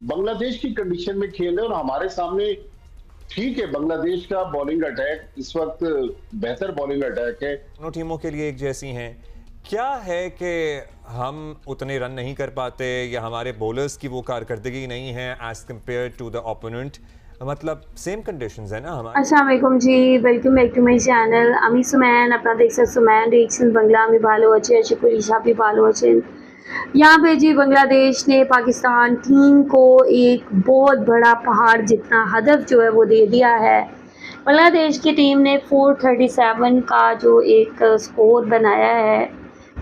बांग्लादेश की कंडीशन में खेल रहे हैं और हमारे सामने ठीक है, बांग्लादेश का बॉलिंग अटैक इस वक्त बेहतर बॉलिंग अटैक है। दोनों टीमों के लिए एक जैसी हैं। क्या है कि हम उतने रन नहीं कर पाते या हमारे बॉलर्स की वो कारकर्दगी नहीं है as compare to the opponent? मतलब सेम कंडीशंस है ना हमारे। अस्सलाम वालेकुम जी, welcome back to my channel. আমি সুমাইয়ান, আপনারা দেখছেন সুমাইয়ান রিয়েকশন বাংলা। আমি ভালো আছি, আশা করি সবাই ভালো আছেন। यहाँ पे जी बांग्लादेश ने पाकिस्तान टीम को एक बहुत बड़ा पहाड़ जितना हदफ जो है वो दे दिया है। बांग्लादेश की टीम ने 437 का जो एक स्कोर बनाया है,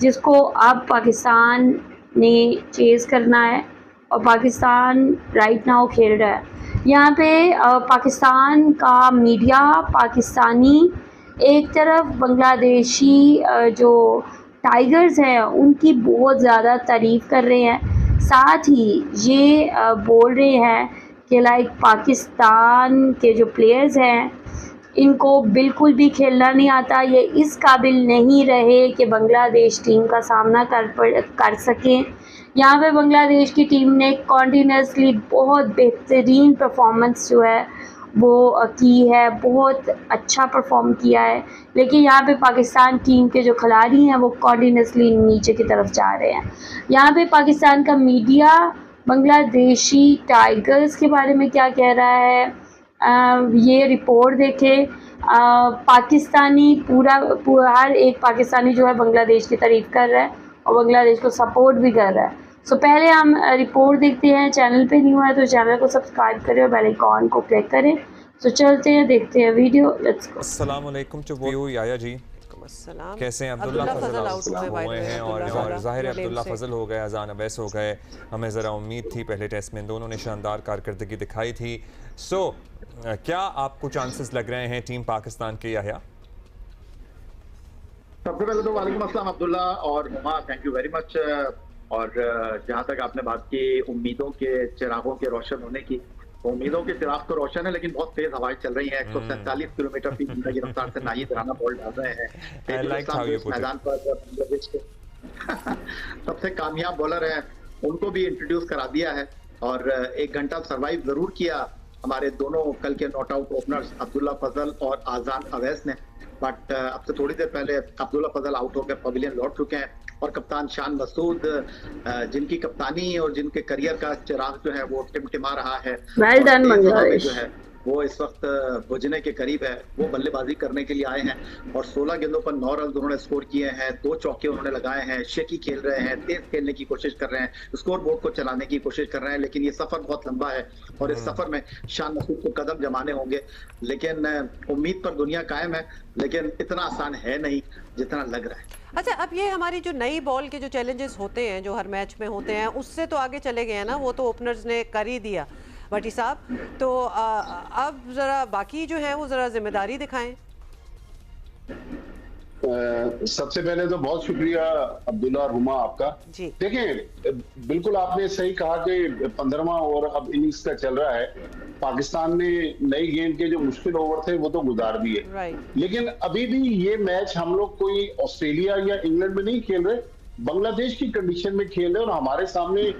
जिसको अब पाकिस्तान ने चेज़ करना है और पाकिस्तान राइट नाउ खेल रहा है। यहाँ पे पाकिस्तान का मीडिया पाकिस्तानी एक तरफ बांग्लादेशी जो टाइगर्स हैं उनकी बहुत ज़्यादा तारीफ़ कर रहे हैं, साथ ही ये बोल रहे हैं कि लाइक पाकिस्तान के जो प्लेयर्स हैं इनको बिल्कुल भी खेलना नहीं आता, ये इस काबिल नहीं रहे कि बांग्लादेश टीम का सामना कर सकें। यहाँ पे बांग्लादेश की टीम ने कॉन्टीन्यूसली बहुत बेहतरीन परफॉर्मेंस जो है वो की है, बहुत अच्छा परफॉर्म किया है, लेकिन यहाँ पे पाकिस्तान टीम के जो खिलाड़ी हैं वो कॉन्टीन्यूसली नीचे की तरफ जा रहे हैं। यहाँ पे पाकिस्तान का मीडिया बांग्लादेशी टाइगर्स के बारे में क्या कह रहा है, ये रिपोर्ट देखें। पाकिस्तानी पूरा हर एक पाकिस्तानी जो है बांग्लादेश की तारीफ़ कर रहा है और बांग्लादेश को सपोर्ट भी कर रहा है। सो पहले हम रिपोर्ट देखते हैं। चैनल पे न्यू है तो चैनल को सब्सक्राइब करें और बेल आइकन को क्लिक करें। तो चलते हैं, देखते हैं वीडियो। Let's go. अस्सलाम वालेकुम चुप्पू याया जी, कैसे हैं? अब्दुल्ला फजल आउट हुए हैं और ज़ाहिर है अब्दुल्ला फजल हो गए, अजान अवैस हो गए। हमें ज़रा उम्मीद थी पहले टेस्ट में दोनों ने शानदार कारकर्दगी दिखाई थी। सो क्या आपको चांसेस लग रहे हैं टीम पाकिस्तान के याया? सबसे पहले तो वालेकुम अस्सलाम अब्दुल्ला और Huma, thank you very much. और जहां तक आपने बात की उम्मीदों के चिरागों के रोशन होने की, उम्मीदों के चिराग तो रोशन है लेकिन बहुत तेज हवाएं चल रही हैं। 147 किलोमीटर फी घंटे की रफ्तार से नाहिद राना बॉल डाल रहे हैं मैदान पर। बांग्लादेश के सबसे कामयाब बॉलर हैं, उनको भी इंट्रोड्यूस करा दिया है और 1 घंटा सर्वाइव जरूर किया हमारे दोनों कल के नॉट आउट ओपनर्स अब्दुल्ला फजल और आजान अवैस ने। बट अब से थोड़ी देर पहले अब्दुल्ला फजल आउट होकर पवेलियन लौट चुके हैं और कप्तान शान मसूद, जिनकी कप्तानी और जिनके करियर का चिराग जो है वो टिमटिमा रहा है, वेल डन बांग्लादेश, जो है वो इस वक्त बुझने के करीब है। वो बल्लेबाजी करने के लिए आए हैं और 16 गेंदों पर 9 रन उन्होंने स्कोर किए हैं, 2 चौके उन्होंने लगाए हैं। शेकी खेल रहे हैं, तेज खेलने की कोशिश कर रहे हैं, स्कोर बोर्ड को चलाने की कोशिश कर रहे हैं, लेकिन ये सफर बहुत लंबा है और इस सफर में शान मसूद को कदम जमाने होंगे। लेकिन उम्मीद पर दुनिया कायम है, लेकिन इतना आसान है नहीं जितना लग रहा है। अच्छा, अब ये हमारी जो नई बॉल के जो चैलेंजेस होते हैं जो हर मैच में होते हैं, उससे तो आगे चले गए हैं ना, वो तो ओपनर्स ने कर ही दिया भट्टी साहब। तो अब जरा बाकी जो है वो जरा जिम्मेदारी दिखाएं। सबसे पहले तो बहुत शुक्रिया अब्दुल्ला और हुमा आपका। देखिए, बिल्कुल आपने सही कहा कि 15वां ओवर अब इनिंग्स का चल रहा है। पाकिस्तान ने नई गेंद के जो मुश्किल ओवर थे वो तो गुजार दिए, लेकिन अभी भी ये मैच हम लोग कोई ऑस्ट्रेलिया या इंग्लैंड में नहीं खेल रहे, बांग्लादेश की कंडीशन में खेल रहे और हमारे सामने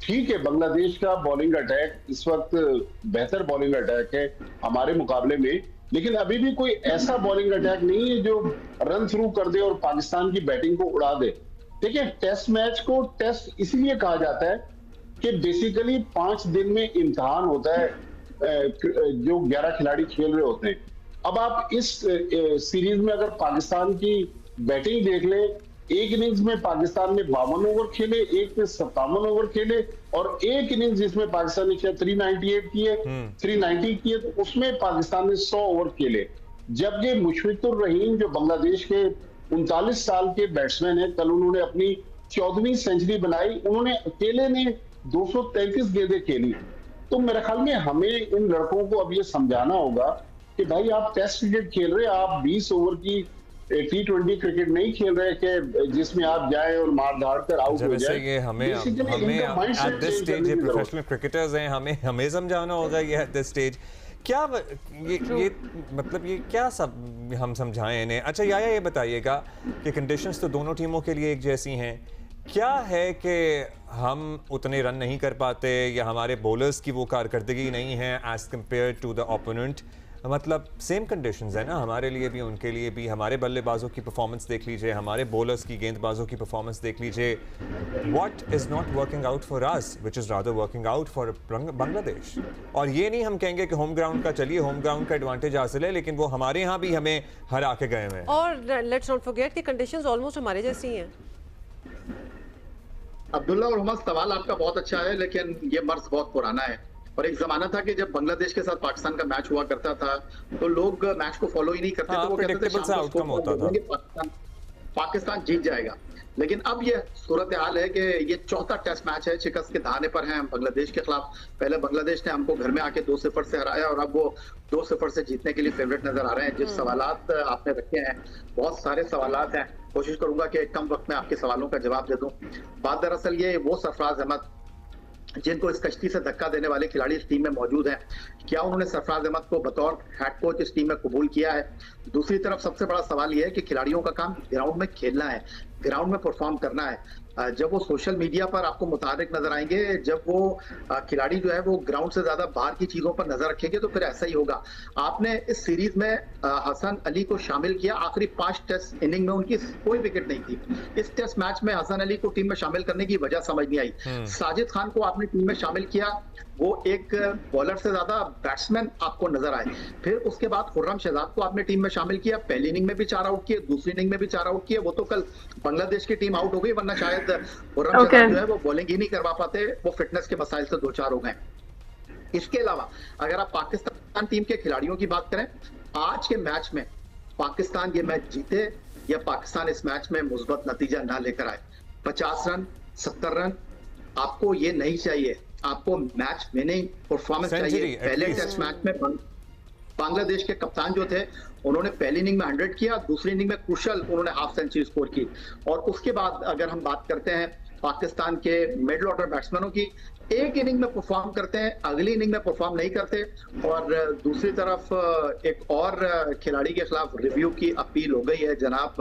ठीक है, बांग्लादेश का बॉलिंग अटैक इस वक्त बेहतर बॉलिंग अटैक है हमारे मुकाबले में, लेकिन अभी भी कोई ऐसा बॉलिंग अटैक नहीं है जो रन थ्रू कर दे और पाकिस्तान की बैटिंग को उड़ा दे। देखिए, टेस्ट मैच को टेस्ट इसलिए कहा जाता है कि बेसिकली 5 दिन में इम्तिहान होता है जो 11 खिलाड़ी खेल रहे होते हैं। अब आप इस सीरीज में अगर पाकिस्तान की बैटिंग देख ले, एक इनिंग्स में पाकिस्तान ने 52 ओवर खेले, एक में 57 ओवर खेले और एक इनिंग्स जिसमें पाकिस्तान ने 398 किए, 390 किए, तो उसमें पाकिस्तान ने 100 ओवर खेले। जबकि मुशफिकुर रहीम जो बांग्लादेश के 39 साल के बैट्समैन है, कल उन्होंने अपनी 14वीं सेंचुरी बनाई, उन्होंने अकेले ने 233 गेंदें खेली। तो मेरे ख्याल में हमें इन लड़कों को अब ये समझाना होगा कि भाई आप टेस्ट क्रिकेट खेल रहे, आप 20 ओवर की T20 क्रिकेट नहीं खेल रहे कि जिसमें आप जाएं और मार धाड़ कर आउट हो जाएं। ये हमें एट दिस स्टेज ये प्रोफेशनल क्रिकेटर्स हैं, हमें समझाना होगा ये एट दिस स्टेज। क्या ये मतलब ये क्या सब हम समझाएं इन्हें? अच्छा याया, ये बताइएगा कि कंडीशंस तो दोनों टीमों के लिए एक जैसी हैं, क्या है कि हम उतने रन नहीं कर पाते या हमारे बॉलर्स की वो कारकर्दगी नहीं है as compare to the opponent? मतलब सेम कंडीशंस है ना हमारे लिए भी, उनके लिए भी। हमारे बल्लेबाजों की परफॉर्मेंस देख लीजिए, हमारे बॉलर्स की, गेंदबाजों की परफॉर्मेंस देख लीजिए। What is not working out for us which is rather working out for Bangladesh? और ये नहीं हम कहेंगे कि होम ग्राउंड का, चलिए होम ग्राउंड का एडवांटेज हासिल है, लेकिन वो हमारे यहाँ भी हमें हरा के गए हैं। और लेट्स नॉट फॉरगेट कि कंडीशंस ऑलमोस्ट हमारे जैसी हैं। अब्दुल्ला और उमर, सवाल आपका बहुत अच्छा है, लेकिन ये मर्ज बहुत पुराना है। और एक जमाना था कि जब बांग्लादेश के साथ पाकिस्तान का मैच हुआ करता था तो लोग मैच को फॉलो ही नहीं करते थे। वो कहते थे पाकिस्तान जीत जाएगा। लेकिन अब ये सूरत हाल है कि ये चौथा टेस्ट मैच है, शिकस्त के दहाने पर हैं हम बांग्लादेश के खिलाफ। पहले बांग्लादेश ने हमको घर में आके 2-0 से हराया और अब वो 2-0 से जीतने के लिए फेवरेट नजर आ रहे हैं। जिस सवालात आपने रखे हैं, बहुत सारे सवालात हैं, कोशिश करूंगा कि कम वक्त में आपके सवालों का जवाब दे दूं। बात दरअसल ये वो सरफराज अहमद जिनको इस कश्ती से धक्का देने वाले खिलाड़ी इस टीम में मौजूद हैं, क्या उन्होंने सरफराज अहमद को बतौर हेड कोच इस टीम में कबूल किया है? दूसरी तरफ सबसे बड़ा सवाल यह है कि खिलाड़ियों का काम ग्राउंड में खेलना है, ग्राउंड में परफॉर्म करना है। जब वो सोशल मीडिया पर आपको मुतारिक नजर आएंगे, जब वो खिलाड़ी जो है वो ग्राउंड से ज्यादा बाहर की चीजों पर नजर रखेंगे, तो फिर ऐसा ही होगा। आपने इस सीरीज में हसन अली को शामिल किया, आखिरी 5 टेस्ट इनिंग में उनकी कोई विकेट नहीं थी। इस टेस्ट मैच में हसन अली को टीम में शामिल करने की वजह समझ नहीं आई। साजिद खान को आपने टीम में शामिल किया, वो एक बॉलर से ज्यादा बैट्समैन आपको नजर आए। फिर उसके बाद खुर्रम शहजाद को आपने टीम में शामिल किया, पहली इनिंग में भी 4 आउट किए, दूसरी इनिंग में भी 4 आउट किए। वो तो कल बांग्लादेश की टीम आउट हो गई, वरना शायद खुर्रम शहजाद जो है वो बॉलिंग ही नहीं करवा पाते, वो फिटनेस के मसाइल से 2-4 हो गए। इसके अलावा अगर आप पाकिस्तान टीम के खिलाड़ियों की बात करें, आज के मैच में पाकिस्तान ये मैच जीते या पाकिस्तान इस मैच में मुस्बत नतीजा ना लेकर आए, 50 रन 70 रन आपको ये नहीं चाहिए। आपको मैच विनिंग परफॉर्मेंस चाहिए। पहले टेस्ट मैच में बांग्लादेश के कप्तान जो थे, उन्होंने पहली इनिंग में 100 किया, दूसरी इनिंग में कुशल उन्होंने हाफ सेंचुरी स्कोर की। और उसके बाद अगर हम बात करते हैं पाकिस्तान के मिडल ऑर्डर बैट्समैनों की, एक इनिंग में परफॉर्म करते हैं, अगली इनिंग में परफॉर्म नहीं करते। और दूसरी तरफ एक और खिलाड़ी के खिलाफ रिव्यू की अपील हो गई है जनाब,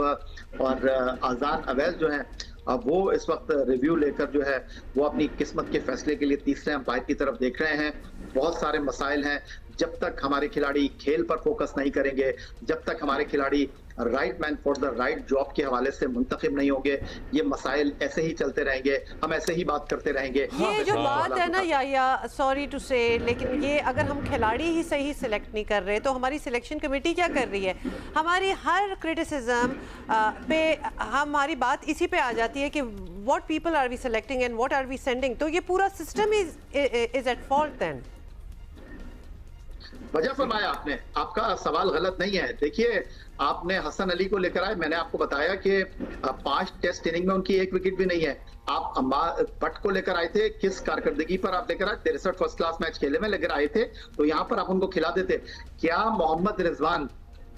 और आजान अवैस जो है अब वो इस वक्त रिव्यू लेकर जो है वो अपनी किस्मत के फैसले के लिए तीसरे अंपायर की तरफ देख रहे हैं। बहुत सारे मसाइल हैं। जब तक हमारे खिलाड़ी खेल पर फोकस नहीं करेंगे, जब तक हमारे खिलाड़ी right man for the right job के हवाले से मुंतखब नहीं होंगे, ये मसाइल ऐसे ही चलते रहेंगे, हम ऐसे ही बात करते रहेंगे। ये जो बात है ना या सॉरी टू से, लेकिन ये अगर हम खिलाड़ी ही सही सिलेक्ट नहीं कर रहे तो हमारी सिलेक्शन कमेटी क्या कर रही है? हमारी हर क्रिटिसिज्म पे हमारी बात इसी पे आ जाती है कि what people are we selecting and what are we sending. तो ये पूरा system is at fault then. वजह फरमाया आपने, आपका सवाल गलत नहीं है। देखिए, आपने हसन अली को लेकर आए, मैंने आपको बताया कि 5 टेस्ट इनिंग में उनकी एक विकेट भी नहीं है। आप भट्ट को लेकर आए थे, किस कारकर्दगी पर आप लेकर आए? 63 फर्स्ट क्लास मैच खेले में लेकर आए थे, तो यहाँ पर आप उनको खिला देते। क्या मोहम्मद रिजवान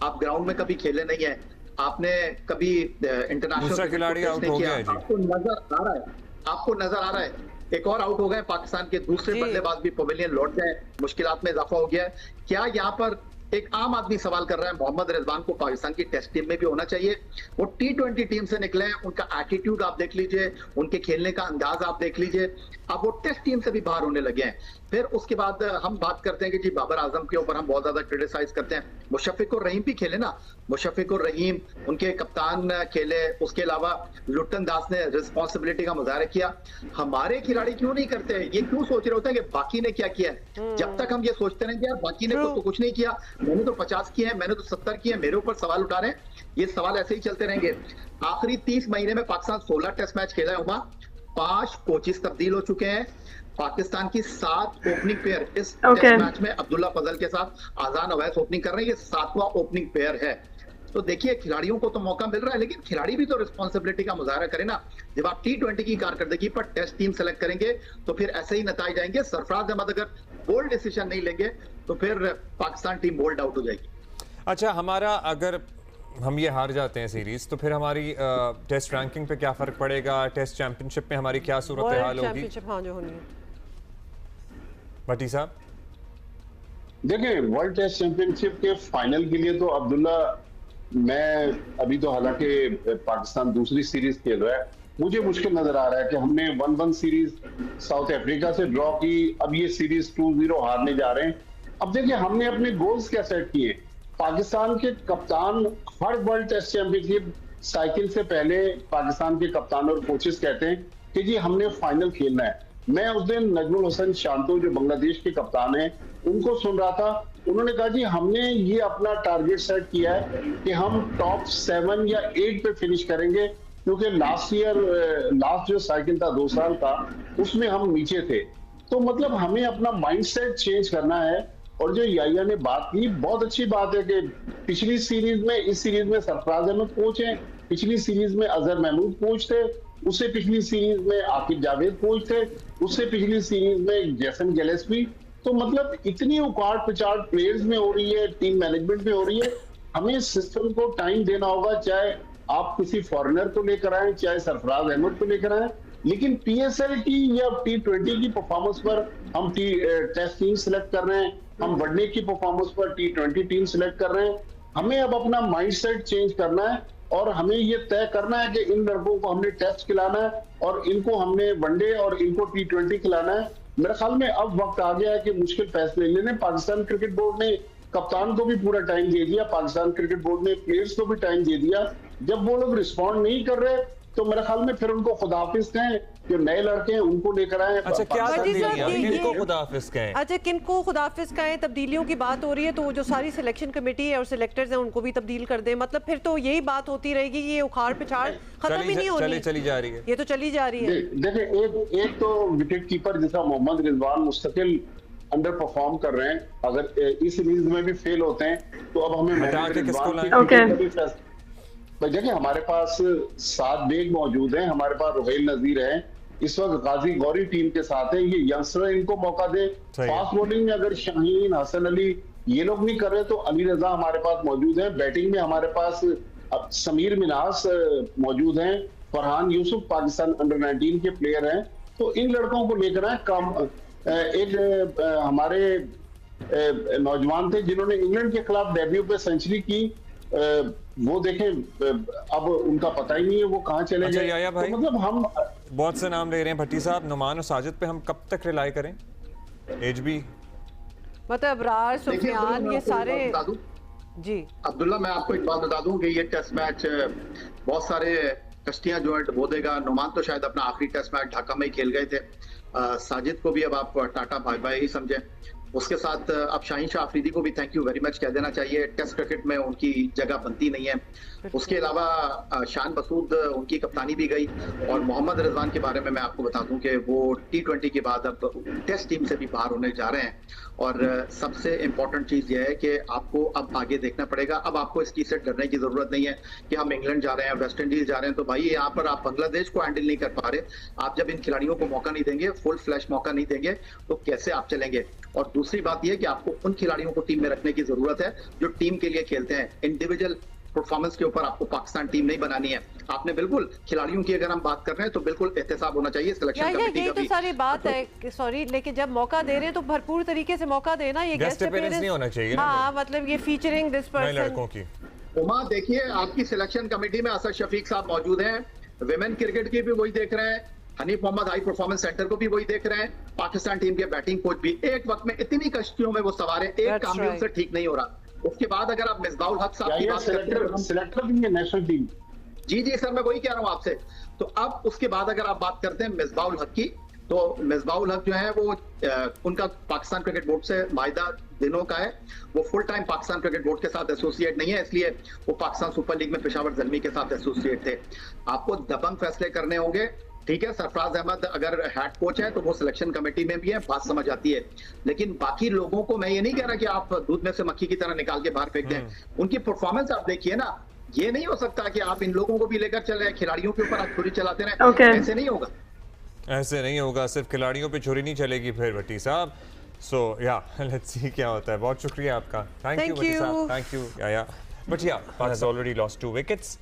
आप ग्राउंड में कभी खेले नहीं है? आपने कभी इंटरनेशनल खिलाड़ी आउट हो गया? आपको नजर आ रहा है, आपको नजर आ रहा है एक और आउट हो गए पाकिस्तान के दूसरे बल्लेबाज भी पवेलियन लौट गए, मुश्किलात में इजाफा हो गया है। क्या यहाँ पर एक आम आदमी सवाल कर रहा है, मोहम्मद रिजवान को पाकिस्तान की टेस्ट टीम में भी होना चाहिए? वो T20 टीम से निकले हैं, उनका एटीट्यूड आप देख लीजिए, उनके खेलने का अंदाज आप देख लीजिए, अब वो टेस्ट टीम से भी बाहर होने लगे हैं। फिर उसके बाद हम बात करते हैं कि जी बाबर आजम के ऊपर हम बहुत ज्यादा क्रिटिसाइज करते हैं। मुशफ़िक और रहीम भी खेले ना, मुशफ़िक और रहीम उनके कप्तान खेले, उसके अलावा लुट्टन दास ने रिस्पॉन्सिबिलिटी का मुजाहरा किया। हमारे खिलाड़ी क्यों नहीं करते? ये क्यों सोच रहे होते हैं कि बाकी ने क्या किया है? जब तक हम ये सोचते रहेंगे यार बाकी ने तो कुछ नहीं किया, मैंने तो 50 किए हैं, मैंने तो 70 किए हैं, मेरे ऊपर सवाल उठा रहे हैं, ये सवाल ऐसे ही चलते रहेंगे। आखिरी 30 महीने में पाकिस्तान 16 टेस्ट मैच खेला है उमा, 5 कोचेस तब्दील हो चुके हैं। पाकिस्तान की 7 ओपनिंग पेयर इस टेस्ट मैच में अब्दुल्ला फजल के साथ आजान अवैस ओपनिंग कर रहे हैं, ये 7वां ओपनिंग पेयर है। तो देखिए, खिलाड़ियों को तो मौका मिल रहा है, लेकिन खिलाड़ी भी तो रिस्पॉन्सिबिलिटी का मुजाहरा करें ना। जब आप T20 की कारकर्दगी पर टेस्ट टीम सेलेक्ट करेंगे तो फिर ऐसे ही नतीजे जाएंगे। सरफराज अहमद अगर बोल्ड डिसीजन नहीं लेंगे तो फिर पाकिस्तान टीम बोल्ड आउट हो जाएगी। अच्छा, हमारा अगर हम ये हार जाते हैं सीरीज तो फिर हमारी टेस्ट रैंकिंग पे क्या फर्क पड़ेगा? टेस्ट चैंपियनशिप में हमारी क्या सूरत हाल होगी? हाँ, जो होनी है। भट्टी साहब देखिए, वर्ल्ड टेस्ट चैंपियनशिप के फाइनल के लिए तो अब्दुल्ला, मैं अभी तो हालांकि पाकिस्तान दूसरी सीरीज खेल रहा है, मुझे मुश्किल नजर आ रहा है कि हमने 1-1 सीरीज साउथ अफ्रीका से ड्रॉ की, अब ये सीरीज 2-0 हारने जा रहे हैं। अब देखिए हमने अपने गोल्स क्या सेट किए। पाकिस्तान के कप्तान हर वर्ल्ड टेस्ट चैंपियनशिप साइकिल से पहले पाकिस्तान के कप्तान और कोचेस कहते हैं कि जी हमने फाइनल खेलना है। मैं उस दिन नजमुल हसन शांतो जो बांग्लादेश के कप्तान हैं उनको सुन रहा था, उन्होंने कहा जी हमने ये अपना टारगेट सेट किया है कि हम टॉप 7 या 8 पे फिनिश करेंगे, क्योंकि लास्ट जो साइकिल था 2 साल का उसमें हम नीचे थे। तो मतलब हमें अपना माइंडसेट चेंज करना है। और जो याया ने बात की, बहुत अच्छी बात है कि पिछली सीरीज में, इस सीरीज में सरफराज अहमद कोच हैं, पिछली सीरीज में अजहर महमूद कोच थे, उससे पिछली सीरीज में आकिब जावेद कोच थे, उससे पिछली सीरीज में जैसन गिलेस्पी। तो मतलब इतनी उकाड़ पिचाड़ प्लेयर्स में हो रही है, टीम मैनेजमेंट में हो रही है। हमें सिस्टम को टाइम देना होगा, चाहे आप किसी फॉरेनर को लेकर आए, चाहे सरफराज अहमद को लेकर आए, लेकिन पीएसएल की या T20 की परफॉर्मेंस पर हम टेस्ट टीम सिलेक्ट कर रहे हैं, हम वनडे की परफॉर्मेंस पर T20 टीम सिलेक्ट कर रहे हैं। हमें अब अपना माइंडसेट चेंज करना है और हमें ये तय करना है कि इन लड़कों को हमने टेस्ट खिलाना है और इनको हमने वनडे और इनको T20 खिलाना है। मेरे ख्याल में अब वक्त आ गया है कि मुश्किल फैसले लेने। पाकिस्तान क्रिकेट बोर्ड ने कप्तान को भी पूरा टाइम दे दिया, पाकिस्तान क्रिकेट बोर्ड ने प्लेयर्स को भी टाइम दे दिया। जब वो लोग रिस्पॉन्ड नहीं कर रहे तो मेरे ख्याल में फिर उनको खुदाफिज कहें, जो नए लड़के हैं उनको लेकर आए। अच्छा क्या किनको खुदाफिज कहें? अच्छा किनको खुदाफिज कहें? तब्दीलियों की बात हो रही है तो जो सारी सिलेक्शन कमेटी है और सिलेक्टर्स हैं उनको भी तब्दील कर दें, मतलब फिर तो यही बात होती रहेगी, ये उखाड़ पिछाड़ खत्म ही नहीं होनी, चली जा रही है, ये तो चली जा रही है। देखिए एक तो विकेट कीपर जैसा मोहम्मद रिजवान मुस्तकिल अंडर परफॉर्म कर रहे हैं, अगर इस सीरीज में भी फेल होते हैं तो अब हमें देखिए हमारे पास साद बेग मौजूद हैं, हमारे पास रुहैल नजीर हैं, इस वक्त गाजी गौरी टीम के साथ है, ये यंगस्टर इनको मौका दे। फास्ट बॉलिंग में अगर शाहीन, हसन अली ये लोग नहीं कर रहे तो अली रजा हमारे पास मौजूद है। बैटिंग में हमारे पास समीर मिनास मौजूद हैं, फरहान यूसुफ पाकिस्तान अंडर 19 के प्लेयर हैं। तो इन लड़कों को लेकर आए। एक हमारे नौजवान थे जिन्होंने इंग्लैंड के खिलाफ डेब्यू पे सेंचुरी की, वो देखें अब उनका पता ही नहीं है वो कहाँ चले गए। याया भाई, तो मतलब हम बहुत से नाम ले रहे हैं भट्टी साहब, नुमान और साजिद पे हम कब तक रिलाई करें? एज भी मतलब अबरार, सुफियान, ये सारे जी। अब्दुल्ला मैं आपको एक बात बता दूं कि ये टेस्ट मैच बहुत सारे कश्तियां जो है डुबो देगा। नुमान तो शायद अपना आखिरी टेस्ट मैच ढाका में ही खेल गए थे, साजिद को भी अब आप टाटा बाय बाय ही समझें। उसके साथ अब शाहीन शाह अफरीदी को भी थैंक यू वेरी मच कह देना चाहिए, टेस्ट क्रिकेट में उनकी जगह बनती नहीं है। उसके अलावा शान मसूद, उनकी कप्तानी भी गई। और मोहम्मद रिजवान के बारे में मैं आपको बता दूं कि वो T20 के बाद अब टेस्ट टीम से भी बाहर होने जा रहे हैं। और सबसे इम्पोर्टेंट चीज ये है कि आपको अब आगे देखना पड़ेगा। अब आपको इस चीज से डरने की जरूरत नहीं है कि हम इंग्लैंड जा रहे हैं, वेस्ट इंडीज जा रहे हैं, तो भाई यहाँ पर आप बांग्लादेश को हैंडल नहीं कर पा रहे। आप जब इन खिलाड़ियों को मौका नहीं देंगे, फुल फ्लैश मौका नहीं देंगे, तो कैसे आप चलेंगे? और दूसरी बात यह कि आपको उन खिलाड़ियों को टीम में रखने की जरूरत है जो टीम के लिए खेलते हैं। इंडिविजुअल परफॉर्मेंस के ऊपर आपको पाकिस्तान टीम नहीं बनानी है। आपने बिल्कुल खिलाड़ियों की अगर हम बात कर रहे हैं तो बिल्कुल एहतसाब होना चाहिए सिलेक्शन कमेटी का भी। तो सारी बात है, सॉरी, लेकिन जब मौका दे रहे हैं तो भरपूर तरीके से मौका देना। ये गेस्ट अपीयरेंस नहीं होना चाहिए। हाँ, मतलब ये फीचरिंग दिस पर्सन लड़कों की। उमा देखिए, आपकी सिलेक्शन कमेटी में असद शफीक साहब मौजूद हैं, विमेन क्रिकेट की भी वही देख रहे हैं, Hanif Mohammad high performance centre को भी वही देख रहे हैं, पाकिस्तान टीम के बैटिंग कोच भी। एक वक्त में इतनी कश्तियों में वो सवार है, एक काम भी उनसे ठीक नहीं हो रहा। उसके बाद अगर आप मिसबाउल हक साहब की बात सिलेक्टर भी है नेशनल टीम। जी सर, मैं वही कह रहा हूं आपसे। तो अब उसके बाद अगर आप बात करते हैं मिसबाउल हक की, तो मिसबाउल हक जो है वो उनका पाकिस्तान क्रिकेट बोर्ड से मायदा दिनों का है। वो full time Pakistan cricket board के साथ एसोसिएट नहीं है, इसलिए वो पाकिस्तान सुपर लीग में पेशावर जल्मी के साथ एसोसिएट थे। आपको दबंग फैसले करने होंगे। ठीक है, सरफराज अहमद अगर हेड कोच है तो वो सिलेक्शन कमेटी में भी है, बात समझ आती है। लेकिन बाकी लोगों को मैं ये नहीं कह रहा कि आप दूध में से मक्खी की तरह निकाल के बाहर फेंक दें। उनकी परफॉर्मेंस आप देखिए ना, ये नहीं हो सकता कि आप इन लोगों को भी लेकर चले, खिलाड़ियों के ऊपर आप छुरी चलाते रहे। ऐसे नहीं होगा, ऐसे नहीं होगा। सिर्फ खिलाड़ियों पे छुरी नहीं चलेगी फिर भट्टी साहब। सो या लेट्स सी क्या होता है। बहुत शुक्रिया आपका, थैंक यू भट्टी साहब, थैंक यू याया। बट या पाकिस्तान ऑलरेडी लॉस्ट 2 विकेट्स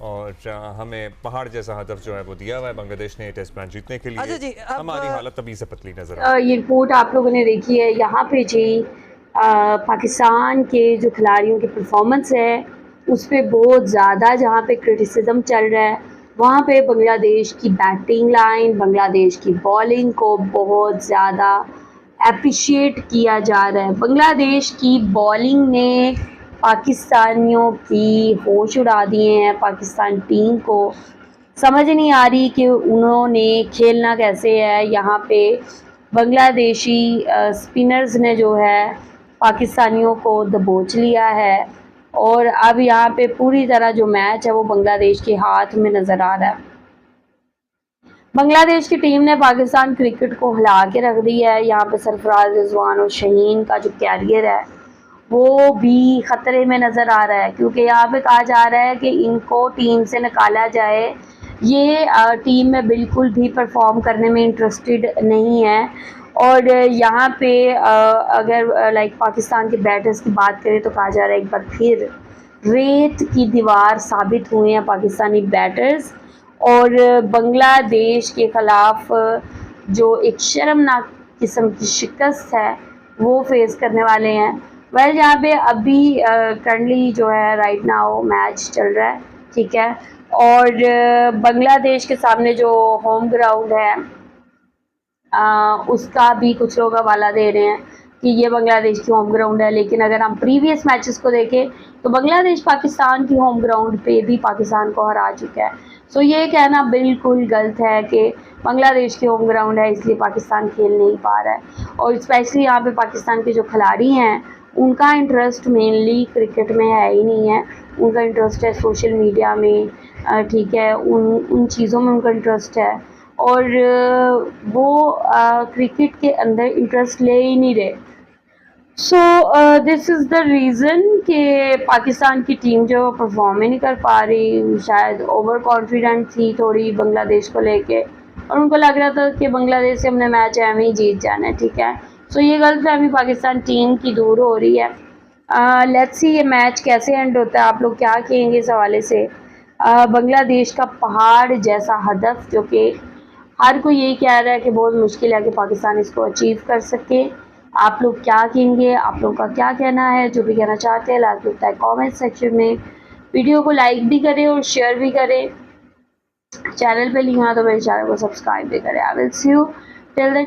और हमें पहाड़ जैसा हदफ जो है वो दिया हुआ है बांग्लादेश ने टेस्ट मैच जीतने के लिए। अच्छा जी, हमारी हालत अभी से पतली नजर आ रही है। ये रिपोर्ट आप लोगों ने देखी है। यहाँ पे जी पाकिस्तान के जो खिलाड़ियों की परफॉर्मेंस है उस पर बहुत ज़्यादा जहाँ पे क्रिटिसिज्म चल रहा है वहाँ पे बांग्लादेश की बैटिंग लाइन, बांग्लादेश की बॉलिंग को बहुत ज़्यादा अप्रिशिएट किया जा रहा है। बांग्लादेश की बॉलिंग ने पाकिस्तानियों की होश उड़ा दिए हैं। पाकिस्तान टीम को समझ नहीं आ रही कि उन्होंने खेलना कैसे है। यहाँ पे बांग्लादेशी स्पिनर्स ने जो है पाकिस्तानियों को दबोच लिया है और अब यहाँ पे पूरी तरह जो मैच है वो बांग्लादेश के हाथ में नज़र आ रहा है। बांग्लादेश की टीम ने पाकिस्तान क्रिकेट को हिला के रख दिया है। यहाँ पे सरफराज रिजवान और शहीन का जो कैरियर है वो भी ख़तरे में नज़र आ रहा है, क्योंकि यहाँ पे कहा जा रहा है कि इनको टीम से निकाला जाए। ये टीम में बिल्कुल भी परफॉर्म करने में इंटरेस्टेड नहीं है। और यहाँ पे अगर लाइक पाकिस्तान के बैटर्स की बात करें तो कहा जा रहा है एक बार फिर रेत की दीवार साबित हुए हैं पाकिस्तानी बैटर्स और बांग्लादेश के ख़िलाफ़ जो एक शर्मनाक किस्म की शिकस्त है वो फेस करने वाले हैं। वेल यहाँ पे अभी करंटली जो है राइट नाउ मैच चल रहा है, ठीक है। और बांग्लादेश के सामने जो होम ग्राउंड है उसका भी कुछ लोग हवाला दे रहे हैं कि ये बांग्लादेश की होम ग्राउंड है, लेकिन अगर हम प्रीवियस मैचेस को देखें तो बांग्लादेश पाकिस्तान की होम ग्राउंड पे भी पाकिस्तान को हरा चुका है। सो ये कहना बिल्कुल गलत है कि बांग्लादेश की होम ग्राउंड है इसलिए पाकिस्तान खेल नहीं पा रहा है। और स्पेशली यहाँ पे पाकिस्तान के जो खिलाड़ी हैं उनका इंटरेस्ट मेनली क्रिकेट में है ही नहीं है। उनका इंटरेस्ट है सोशल मीडिया में, ठीक है, उन चीज़ों में उनका इंटरेस्ट है और वो क्रिकेट के अंदर इंटरेस्ट ले ही नहीं रहे। So this is the reason कि पाकिस्तान की टीम जो परफॉर्म ही नहीं कर पा रही, शायद ओवर कॉन्फिडेंट थी थोड़ी बांग्लादेश को लेके और उनको लग रहा था कि बांग्लादेश से हमने मैच एम ही जीत जाना है, ठीक है। सो ये गलतफहमी पाकिस्तान टीम की दूर हो रही है। लेट्स सी ये मैच कैसे एंड होता है, आप लोग क्या कहेंगे इस हवाले से। बांग्लादेश का पहाड़ जैसा हदफ जो कि हर कोई यही कह रहा है कि बहुत मुश्किल है कि पाकिस्तान इसको अचीव कर सके। आप लोग क्या कहेंगे, आप लोगों का क्या कहना है, जो भी कहना चाहते हैं लाजमी बताएं कमेंट सेक्शन में। वीडियो को लाइक भी करें और शेयर भी करें। चैनल पे लिखा तो मेरे चैनल को सब्सक्राइब भी करें। I will see you till then.